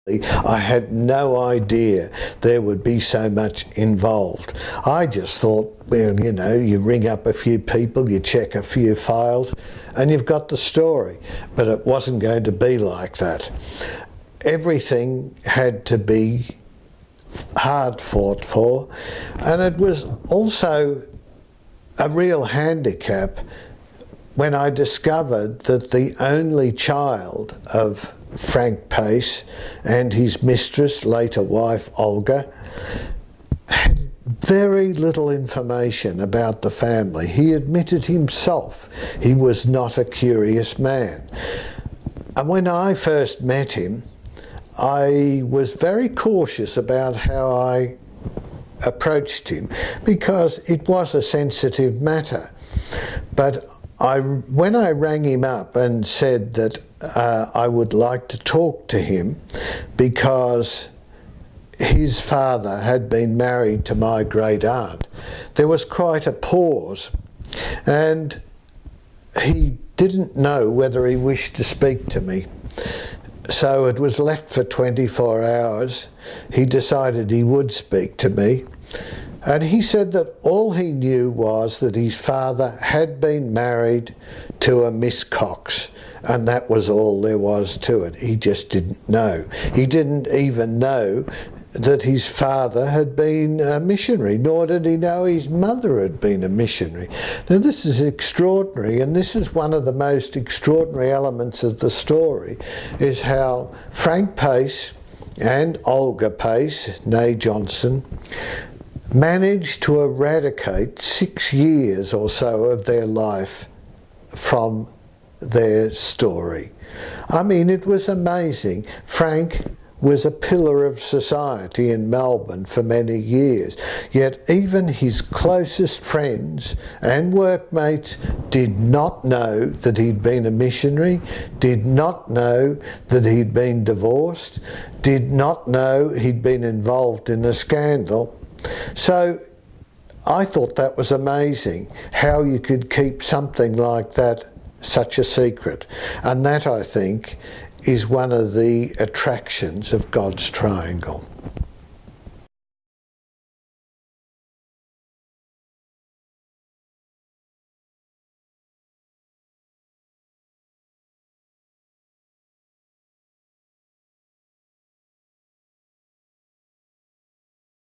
I had no idea there would be so much involved. I just thought, well, you know, you ring up a few people, you check a few files, and you've got the story. But it wasn't going to be like that. Everything had to be hard fought for, and it was also a real handicap when I discovered that the only child of Frank Paice and his mistress, later wife Olga, had very little information about the family. He admitted himself he was not a curious man. And when I first met him, I was very cautious about how I approached him because it was a sensitive matter. But when I rang him up and said that I would like to talk to him because his father had been married to my great aunt, there was quite a pause, and he didn't know whether he wished to speak to me. So it was left for 24 hours. He decided he would speak to me. And he said that all he knew was that his father had been married to a Miss Cox, and that was all there was to it. He just didn't know. He didn't even know that his father had been a missionary, nor did he know his mother had been a missionary. Now this is extraordinary, and this is one of the most extraordinary elements of the story, is how Frank Paice and Olga Paice, née Johnson, managed to eradicate 6 years or so of their life from their story. I mean, it was amazing. Frank was a pillar of society in Melbourne for many years, yet even his closest friends and workmates did not know that he'd been a missionary, did not know that he'd been divorced, did not know he'd been involved in a scandal. So I thought that was amazing, how you could keep something like that such a secret. And that, I think, is one of the attractions of God's triangle.